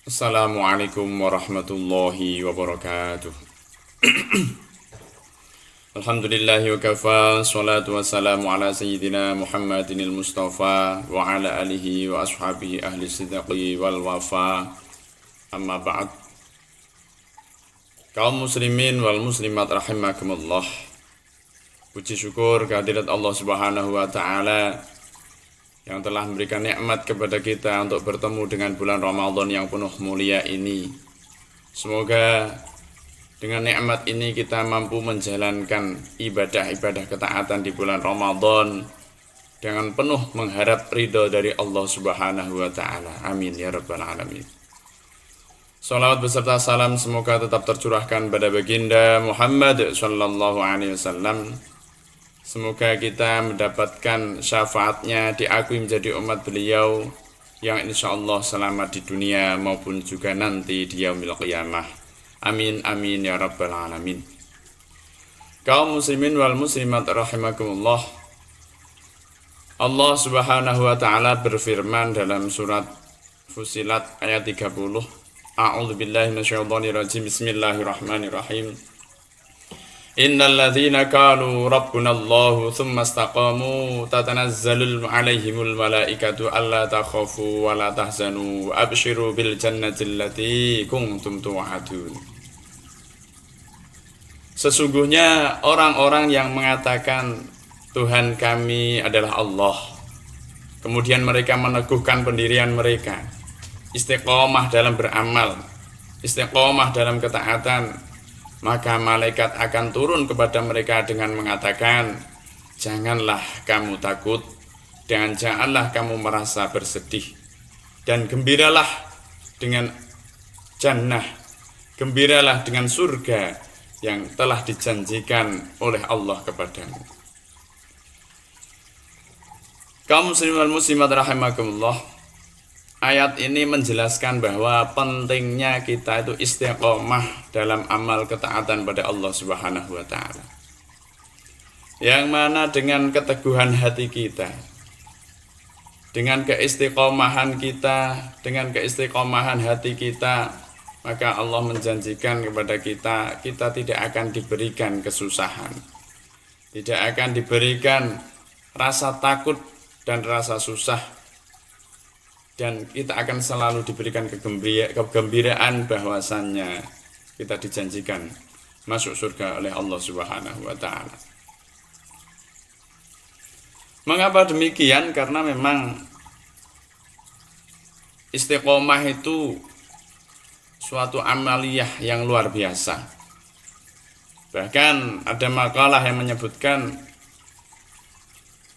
Assalamualaikum warahmatullahi wabarakatuh. Alhamdulillahi wa kafa, salatu wassalamu ala sayyidina Muhammadinil Mustafa wa ala alihi wa ashabihi ahli sidqi wal wafa. Amma ba'd. Kaum muslimin wal muslimat rahimakumullah. Puji syukur kehadirat Allah Subhanahu wa taala yang telah memberikan nikmat kepada kita untuk bertemu dengan bulan Ramadan yang penuh mulia ini. Semoga dengan nikmat ini kita mampu menjalankan ibadah-ibadah ketaatan di bulan Ramadan dengan penuh mengharap ridho dari Allah Subhanahu wa taala. Amin ya rabbal alamin. Salawat beserta salam semoga tetap tercurahkan pada baginda Muhammad sallallahu alaihi wasallam. Semoga kita mendapatkan syafaatnya, diakui menjadi umat beliau yang insya Allah selamat di dunia maupun juga nanti di yaumil qiyamah. Amin amin ya rabbal alamin. Kaum muslimin wal muslimat rahimakumullah. Allah Subhanahu wa taala berfirman dalam surat Fussilat ayat 30. A'udzubillahi minasyaitonirrajim. Bismillahirrahmanirrahim. Innal ladzina qalu rabbuna Allahu tsumma istaqamu tatanazzalu alaihimul malaikatu alla takhafu wa la tahzanu wa abshiru bil jannati allati kuntum tu'adun. Sesungguhnya orang-orang yang mengatakan Tuhan kami adalah Allah, kemudian mereka meneguhkan pendirian mereka, istiqomah dalam beramal, istiqomah dalam ketaatan, maka malaikat akan turun kepada mereka dengan mengatakan, janganlah kamu takut dan janganlah kamu merasa bersedih, dan gembiralah dengan jannah, gembiralah dengan surga yang telah dijanjikan oleh Allah kepadamu. Kaum muslimin wal muslimat rahimakumullah. Ayat ini menjelaskan bahwa pentingnya kita itu istiqomah dalam amal ketaatan pada Allah Subhanahu wa taala. Yang mana dengan keteguhan hati kita, dengan keistiqomahan kita, dengan keistiqomahan hati kita, maka Allah menjanjikan kepada kita, kita tidak akan diberikan kesusahan, tidak akan diberikan rasa takut dan rasa susah, dan kita akan selalu diberikan kegembiraan bahwasannya kita dijanjikan masuk surga oleh Allah Subhanahu wa taala. Mengapa demikian? Karena memang istiqomah itu suatu amaliyah yang luar biasa. Bahkan ada makalah yang menyebutkan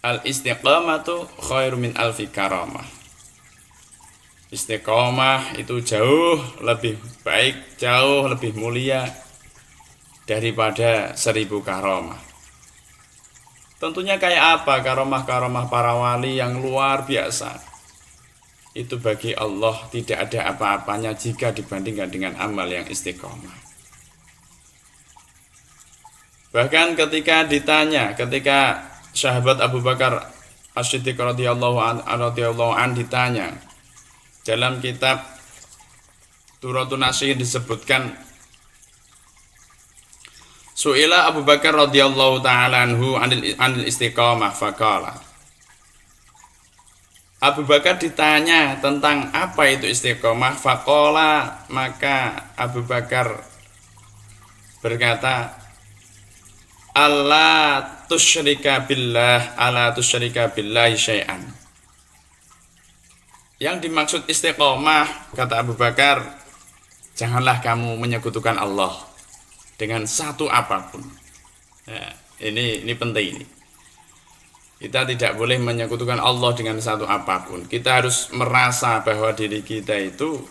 al-istiqamatu khairu min alfi karamah. Istiqomah itu jauh lebih baik, jauh lebih mulia daripada 1000 karomah. Tentunya kayak apa karomah-karomah para wali yang luar biasa. Itu bagi Allah tidak ada apa-apanya jika dibandingkan dengan amal yang istiqomah. Bahkan ketika sahabat Abu Bakar As-Siddiq radhiyallahu an ditanya, dalam kitab Turatun Nasihin disebutkan, Su'ila Abu Bakar radhiyallahu ta'ala anhu anil istiqamah faqala. Abu Bakar ditanya tentang apa itu istiqamah, faqala, maka Abu Bakar berkata, alla tusyrika billahi syai'an. Yang dimaksud istiqomah, kata Abu Bakar, janganlah kamu menyekutukan Allah dengan satu apapun. Nah, ini penting ini. Kita tidak boleh menyekutukan Allah dengan satu apapun. Kita harus merasa bahwa diri kita itu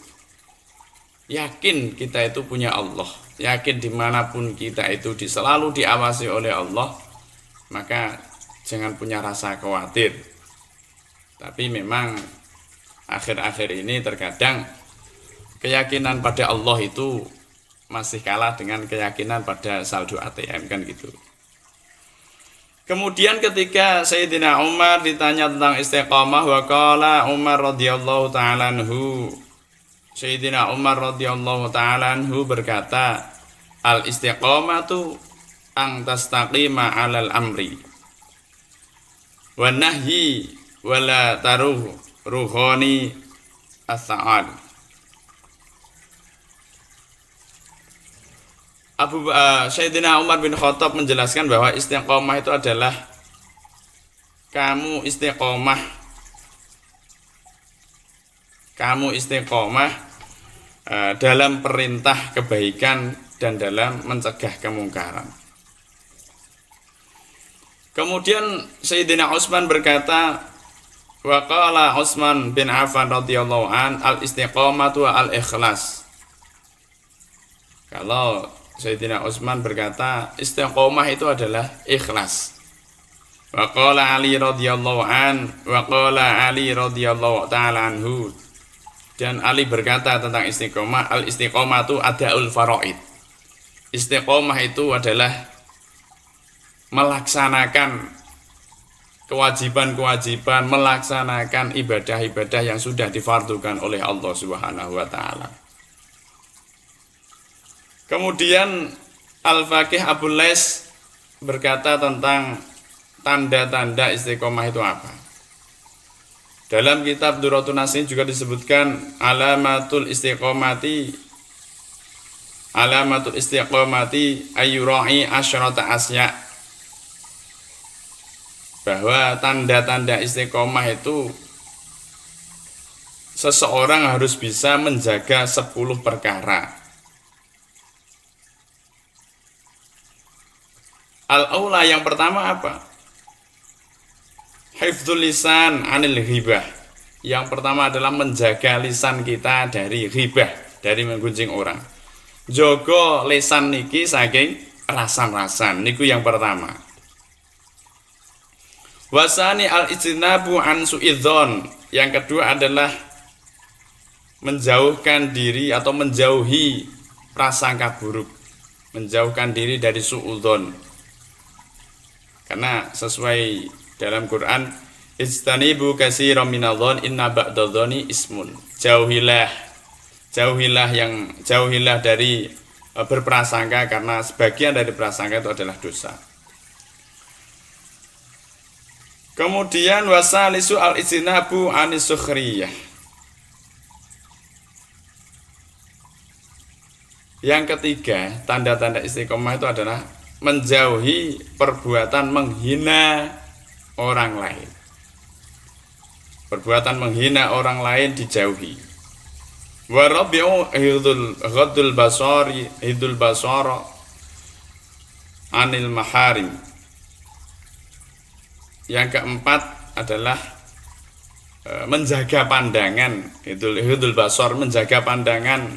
yakin kita itu punya Allah, yakin dimanapun kita itu selalu diawasi oleh Allah, maka jangan punya rasa khawatir. Tapi memang akhir-akhir ini terkadang keyakinan pada Allah itu masih kalah dengan keyakinan pada saldo ATM, kan gitu. Kemudian ketika Sayyidina Umar ditanya tentang istiqamah, wa qala Umar radhiyallahu ta'ala anhu, Sayyidina Umar radhiyallahu taala anhu berkata, al istiqamatu ang tastaqima 'alal amri wa nahyi wala taruh ruhani as-sa'ad. Sayyidina Umar bin Khattab menjelaskan bahwa istiqomah itu adalah kamu istiqomah dalam perintah kebaikan dan dalam mencegah kemungkaran. Kemudian Sayyidina Utsman berkata, wa qala Utsman bin Affan radhiyallahu an al istiqomatu al ikhlas. Kalau Sayyidina Utsman berkata istiqomah itu adalah ikhlas. Wa qala Ali radhiyallahu an wa qala Ali radhiyallahu ta'ala anhu. Dan Ali berkata tentang istiqomah, al istiqomatu adaul faraid. Istiqomah itu adalah melaksanakan kewajiban-kewajiban, melaksanakan ibadah-ibadah yang sudah difardukan oleh Allah Subhanahu wa taala. Kemudian Al-Faqih Abu Lais berkata tentang tanda-tanda istiqomah itu apa? Dalam kitab Durratun Nasim juga disebutkan alamatul istiqomati ayyura'i asyrata asya, bahwa tanda-tanda istiqomah itu seseorang harus bisa menjaga 10 perkara. Al-aula yang pertama apa? Hifdzul lisan anil ghibah. Yang pertama adalah menjaga lisan kita dari ghibah, dari menggunjing orang. Jogo lisan niki saking rasan-rasan, niku yang pertama. Wasani al-ijtinabu an su'idzon. Yang kedua adalah menjauhkan diri atau menjauhi prasangka buruk, menjauhkan diri dari su'udzon. Karena sesuai dalam Quran, ijtanibu katsiran minadh-dhon inna ba'dadh-dhoni ismun. Jauhilah dari berprasangka, karena sebagian dari prasangka itu adalah dosa. Kemudian wasalisu al-ijtinabu anis sukhriyah. Yang ketiga, tanda-tanda istiqomah itu adalah menjauhi perbuatan menghina orang lain. Perbuatan menghina orang lain dijauhi. Wa rabi'u hidul basara anil maharim. Yang keempat adalah menjaga pandangan, hidul basar, menjaga pandangan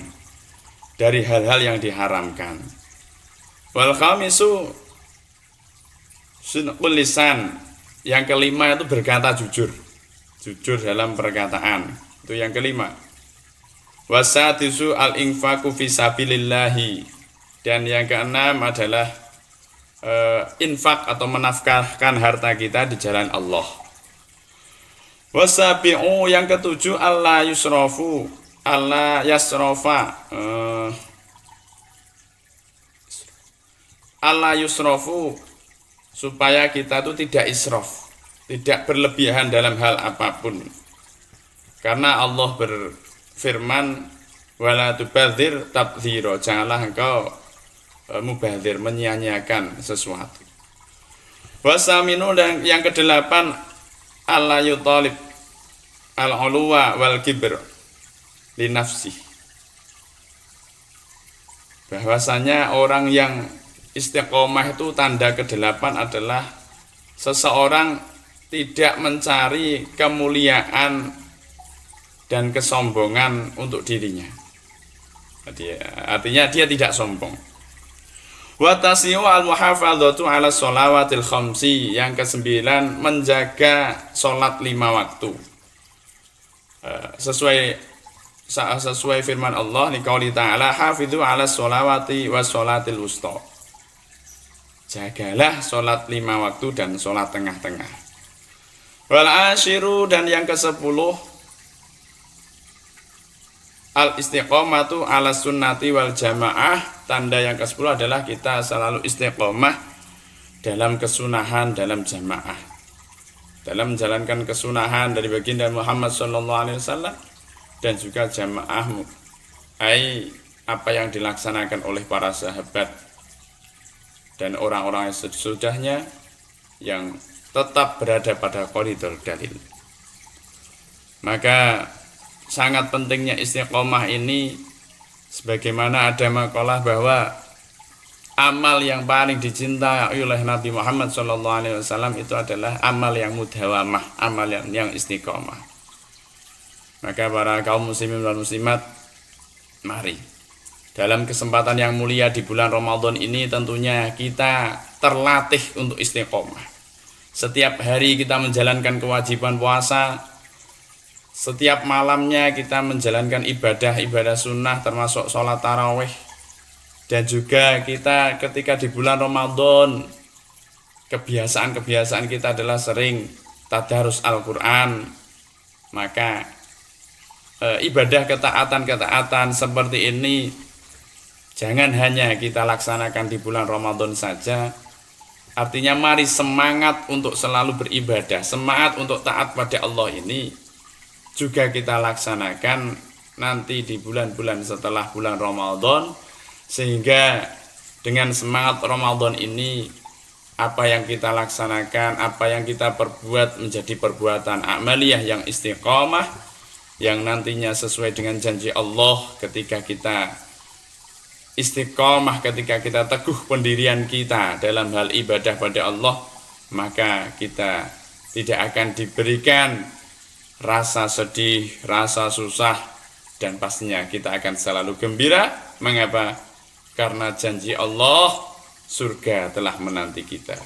dari hal-hal yang diharamkan. Wal khamisu sunqul lisan. Yang kelima itu berkata jujur dalam perkataan. Itu yang kelima. Wasadisu al-infaqu fi sabilillahi. Dan yang keenam adalah infak atau menafkahkan harta kita di jalan Allah. Wasabi'u yang ketujuh Allah yusrofu, supaya kita itu tidak israf, tidak berlebihan dalam hal apapun. Karena Allah berfirman, wala tubadzir tabdzira, janganlah engkau mubadzir, menyia-nyiakan sesuatu. Wasaminu, dan yang kedelapan Allah yutalib al-uluwa wal kibr li nafsi, bahwasanya orang yang istiqomah itu tanda kedelapan adalah seseorang tidak mencari kemuliaan dan kesombongan untuk dirinya. Artinya dia tidak sombong. Wa tasiu al-muhafadzatu ala sholawatil khamsi. Yang kesembilan, menjaga sholat 5 waktu. Sesuai firman Allah ni qauli ta'ala, hafidhu 'ala sholawati was sholatil wusta. Jagalah sholat 5 waktu dan sholat tengah-tengah. Wal ashiru, dan yang ke-10, Al istiqomatu ala sunnati wal jamaah. Tanda yang ke-10 adalah kita selalu istiqomah dalam kesunahan, dalam jamaah, dalam menjalankan kesunahan dari baginda Muhammad SAW dan juga jamaah, apa yang dilaksanakan oleh para sahabat dan orang-orang yang sesudahnya yang tetap berada pada koridor dalil. Maka sangat pentingnya istiqomah ini, sebagaimana ada makalah bahwa amal yang paling dicintai oleh Nabi Muhammad SAW itu adalah amal yang mudhawamah, amal yang istiqomah. Maka para kaum muslimin dan muslimat, mari dalam kesempatan yang mulia di bulan Ramadan ini tentunya kita terlatih untuk istiqomah. Setiap hari kita menjalankan kewajiban puasa, setiap malamnya kita menjalankan ibadah sunnah termasuk sholat tarawih. Dan juga kita ketika di bulan Ramadan, kebiasaan kita adalah sering tadarus Al-Quran. Maka ibadah ketaatan seperti ini jangan hanya kita laksanakan di bulan Ramadan saja. Artinya mari semangat untuk selalu beribadah, semangat untuk taat pada Allah ini juga kita laksanakan nanti di bulan-bulan setelah bulan Ramadan, sehingga dengan semangat Ramadan ini apa yang kita laksanakan, apa yang kita perbuat menjadi perbuatan amaliyah yang istiqomah, yang nantinya sesuai dengan janji Allah ketika kita istiqomah, ketika kita teguh pendirian kita dalam hal ibadah pada Allah, maka kita tidak akan diberikan rasa sedih, rasa susah, dan pastinya kita akan selalu gembira. Mengapa? Karena janji Allah, surga telah menanti kita.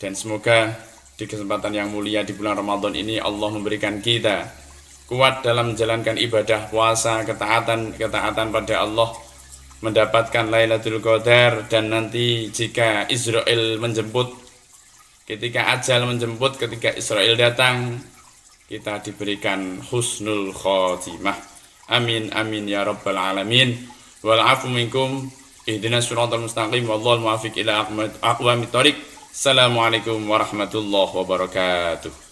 Dan semoga di kesempatan yang mulia di bulan Ramadan ini Allah memberikan kita kuat dalam menjalankan ibadah puasa, ketaatan pada Allah, mendapatkan Lailatul Qadar, dan nanti jika Israel menjemput, ketika ajal menjemput, ketika Israel datang, kita diberikan husnul khotimah. Amin amin ya rabbal alamin. Wal afu minkum, ihdinas siratal mustaqim, wallahul muwaffiq ila aqwamit thoriq. Assalamualaikum warahmatullahi wabarakatuh.